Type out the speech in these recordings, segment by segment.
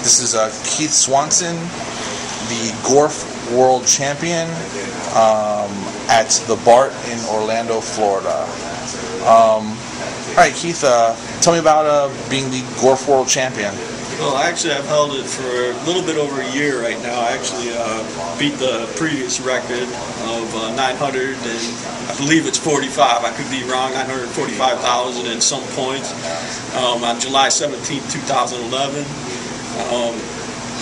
This is Keith Swanson, the GORF World Champion at the BART in Orlando, Florida. Alright, Keith, tell me about being the GORF World Champion. Well, actually, I've held it for a little bit over a year right now. I actually beat the previous record of 900, and I believe it's 45. I could be wrong, 945,000 and some points on July 17, 2011.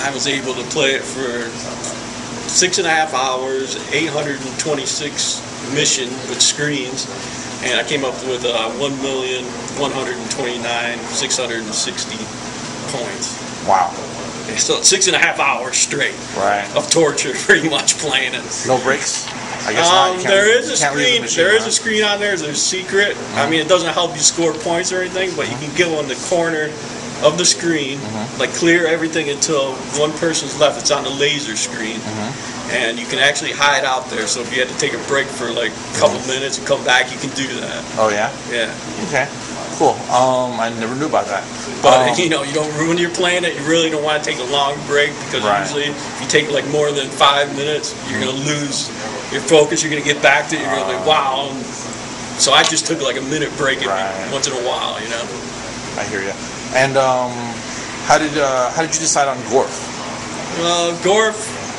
I was able to play it for 6.5 hours, 826 mission with screens, and I came up with 1,129,660 points. Wow. So 6.5 hours straight of torture, pretty much playing it. No breaks? I guess not. There is a screen. There is a screen on there. There's a secret. I mean, it doesn't help you score points or anything, but you can go in the corner of the screen, like clear everything until one person's left. It's on the laser screen, and you can actually hide out there. So if you had to take a break for like a couple minutes and come back, you can do that. Oh yeah. Yeah. Okay. Cool. I never knew about that. But you know, you don't, when you're playing it, you really don't want to take a long break, because usually if you take like more than 5 minutes, you're gonna lose your focus. You're gonna get back to it. You're gonna be wow. And so I just took like a minute break once in a while, you know. I hear you. And how did you decide on GORF? GORF,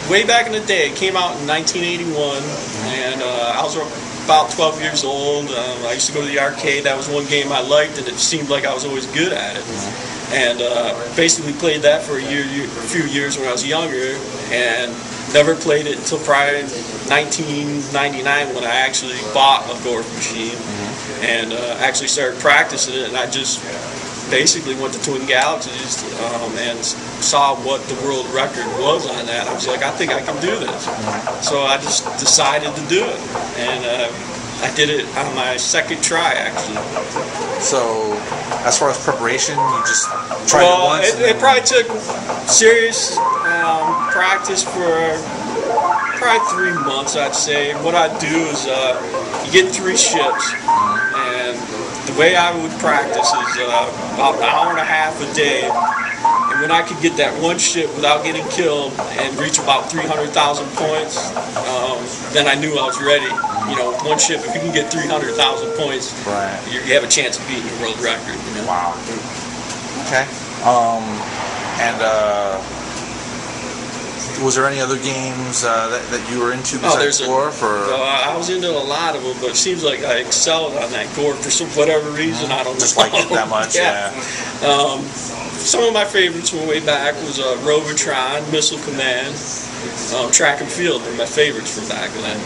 way back in the day, it came out in 1981, and I was about 12 years old. I used to go to the arcade. That was one game I liked, and it seemed like I was always good at it. And basically played that for a few years when I was younger, and never played it until probably 1999 when I actually bought a GORF machine and actually started practicing it. And I just basically went to Twin Galaxies and saw what the world record was on that. I was like, I think I can do this. So I just decided to do it, and I did it on my second try, actually. So, as far as preparation, you just tried it once? It probably took serious practice for probably 3 months, I'd say. What I do is you get 3 ships, and the way I would practice is about an hour and a half a day, and when I could get that one ship without getting killed and reach about 300,000 points, then I knew I was ready. You know, one ship, if you can get 300,000 points, you have a chance of beating the world record. You know? Wow. Okay. And was there any other games that you were into besides GORF? I was into a lot of them, but it seems like I excelled on that GORF for way reason. I don't know. Just like it that much, yeah. Some of my favorites from way back was Robotron, Missile Command, Track and Field. They're my favorites from back then.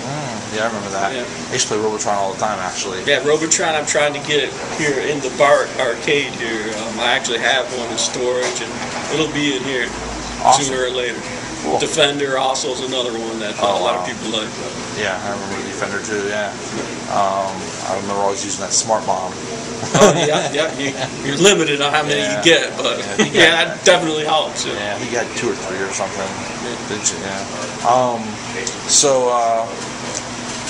Yeah, I remember that. Yeah. I used to play Robotron all the time, actually. Yeah, Robotron I'm trying to get here in the BART arcade here. I actually have one in storage, and it'll be in here sooner or later. Cool. Defender also is another one that a lot of people like. Yeah, I remember Defender too, yeah. I remember always using that Smart Bomb. Yeah. You're limited on how many you get, but that definitely helps. Yeah, he got 2 or 3 or something. So,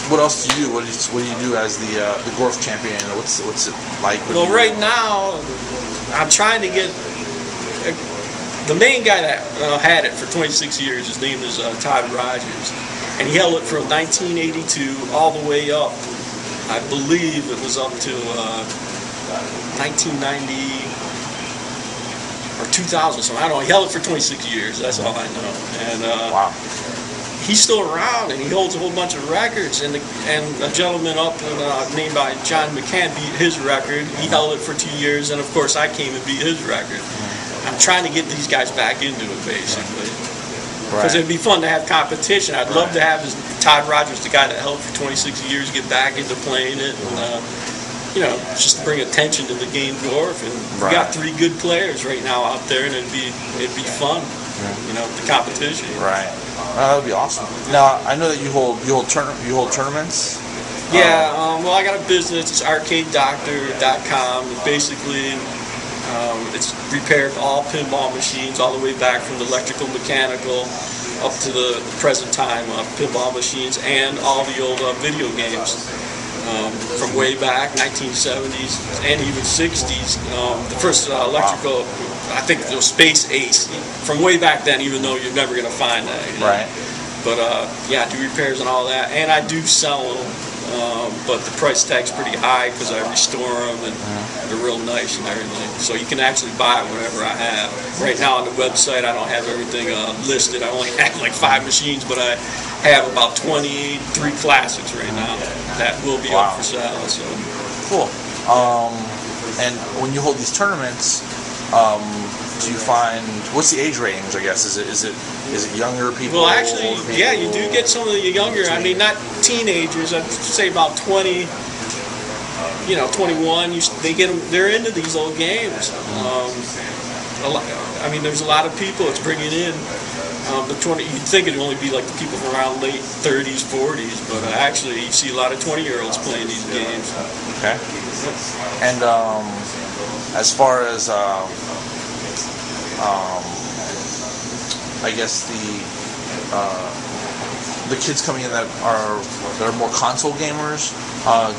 what else do you do? What do you do as the GORF champion? What's it like? Well, right now, I'm trying to get the main guy that had it for 26 years. His name is Todd Rogers, and he held it from 1982 all the way up. I believe it was up to 1990 or 2000. So I don't know. He held it for 26 years. That's all I know. And wow. He's still around, and he holds a whole bunch of records. And a gentleman up named by John McCann beat his record. He held it for 2 years, and of course I came and beat his record. I'm trying to get these guys back into it, basically, because it'd be fun to have competition. I'd love to have Todd Rogers, the guy that held it for 26 years, get back into playing it, and you know, just to bring attention to the game GORF. And we got 3 good players right now out there, and it'd be fun. You know, the competition. Right. That would be awesome. Now, I know that you hold tournaments. Yeah. Well, I got a business. It's arcadedoctor.com. Basically, it's repaired all pinball machines, all the way back from the electrical, mechanical, up to the present time pinball machines, and all the old video games. from way back, 1970s and even 60s. The first electrical, I think it was Space Ace, from way back then, even though you're never going to find that. You know? Right. But yeah, I do repairs and all that, and I do sell them. But the price tag's pretty high because I restore them and they're real nice and everything. So you can actually buy whatever I have. Right now on the website I don't have everything listed. I only have like 5 machines, but I have about 23 classics right now that will be up for sale. So cool. And when you hold these tournaments, do you find, what's the age range? I guess is it younger people? Well, actually, yeah, you do get some of the younger. I mean, not teenagers. I'd say about 20, 21. They're into these old games. I mean, there's a lot of people it's bringing in. You'd think it'd only be like the people from around late 30s, 40s, but actually you see a lot of 20-year-olds playing these games. Okay. And as far as I guess the kids coming in that are more console gamers.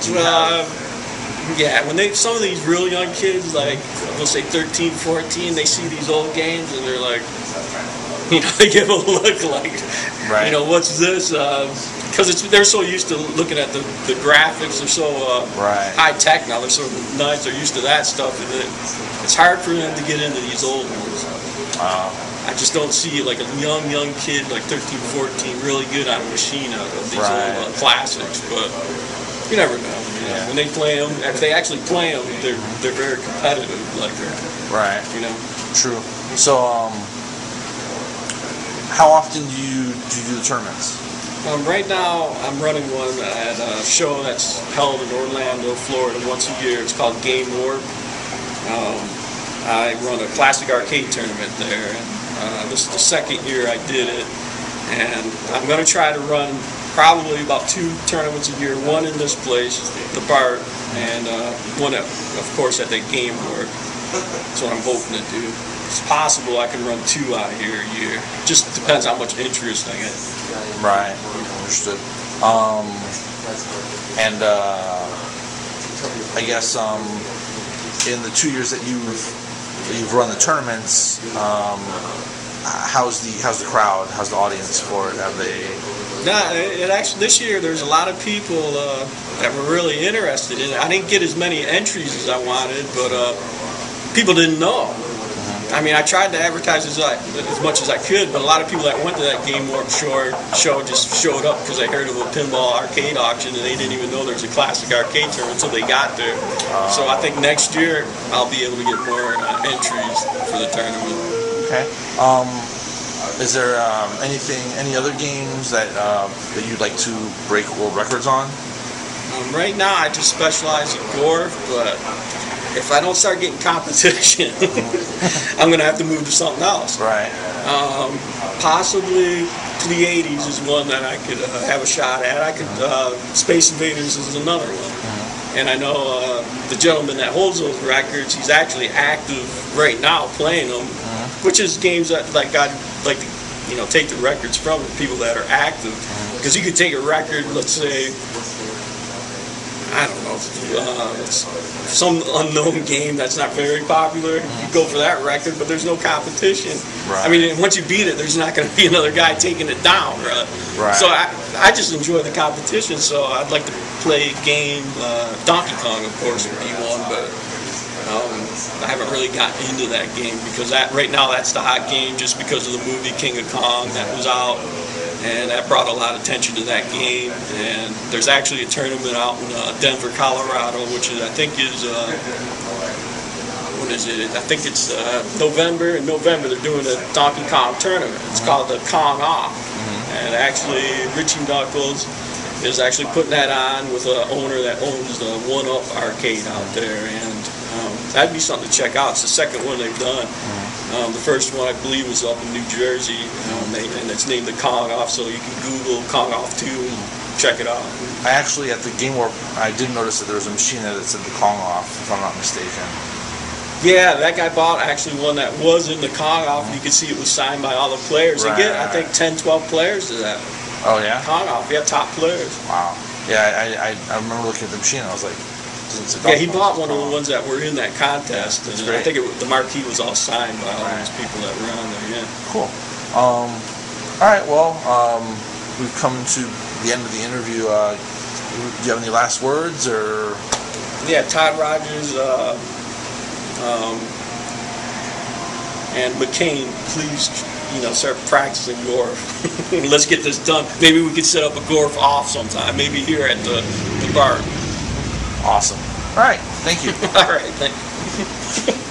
Do you have? Yeah, when some of these real young kids, like they'll say 13, 14, they see these old games and they're like, they give a look like, right. What's this? Because they're so used to looking at the graphics. They're so high tech now. They're so nice. They're used to that stuff, and it's hard for them to get into these old ones. I just don't see like a young kid like 13, 14 really good on a machine of these old classics. But you never know. Yeah. When they play them, if they actually play them, they're very competitive. Like right. True. So how often do you do the tournaments? Right now, I'm running one at a show that's held in Orlando, Florida, once a year. It's called GORF. I run a classic arcade tournament there. This is the second year I did it, and I'm going to try to run probably about 2 tournaments a year. One in this place, the BART, and one, of course, at the GORF. That's what I'm hoping to do. It's possible I can run 2 out here a year. Just depends how much interest I get. Right, understood. And I guess in the 2 years that you've run the tournaments, how's the crowd? How's the audience for it? Have they? No, actually this year there's a lot of people that were really interested in it. I didn't get as many entries as I wanted, but people didn't know. I mean, I tried to advertise as much as I could, but a lot of people that went to that GORF show just showed up because they heard of a pinball arcade auction and they didn't even know there was a classic arcade tournament until they got there. So I think next year I'll be able to get more entries for the tournament. Okay. Is there any other games that you'd like to break world records on? Right now I just specialize in GORF, but if I don't start getting competition, I'm going to have to move to something else. Right. Possibly Pleiades is one that I could have a shot at. Space Invaders is another one. And I know the gentleman that holds those records, he's actually active right now playing them, which is games that I'd like to take the records from people that are active. Because you could take a record, let's say, I don't know, some unknown game that's not very popular. You go for that record, but there's no competition. Right. I mean, once you beat it, there's not going to be another guy taking it down. Right. So I just enjoy the competition. So I'd like to play a game. Donkey Kong, of course, would be one, but I haven't really gotten into that game because right now that's the hot game just because of the movie King of Kong that was out. And that brought a lot of attention to that game. And there's actually a tournament out in Denver, Colorado, which I think is what is it? I think it's November. In November, they're doing a Donkey Kong tournament. It's called the Kong Off. And actually, Richie Knuckles is actually putting that on with an owner that owns the One Up Arcade out there. And that'd be something to check out. It's the second one they've done. The first one, I believe, was up in New Jersey, and it's named the Kong Off, so you can Google Kong Off 2 and check it out. I actually, at the GORF, I did notice that there was a machine there that said the Kong Off, if I'm not mistaken. Yeah, that guy bought actually one that was in the Kong Off, and you could see it was signed by all the players. They get, I think, 10, 12 players to that. Oh, yeah? Kong Off, yeah, top players. Wow. Yeah, I remember looking at the machine. I was like, yeah, he bought one of the ones that were in that contest, yeah, and I think the marquee was all signed by all those people that were on there. Yeah. Cool. All right. Well, we've come to the end of the interview. Do you have any last words or? Yeah, Todd Rogers and McCain, please, start practicing GORF. Let's get this done. Maybe we could set up a GORF off sometime. Maybe here at the BART. Awesome. All right. Thank you. All right. Thank you.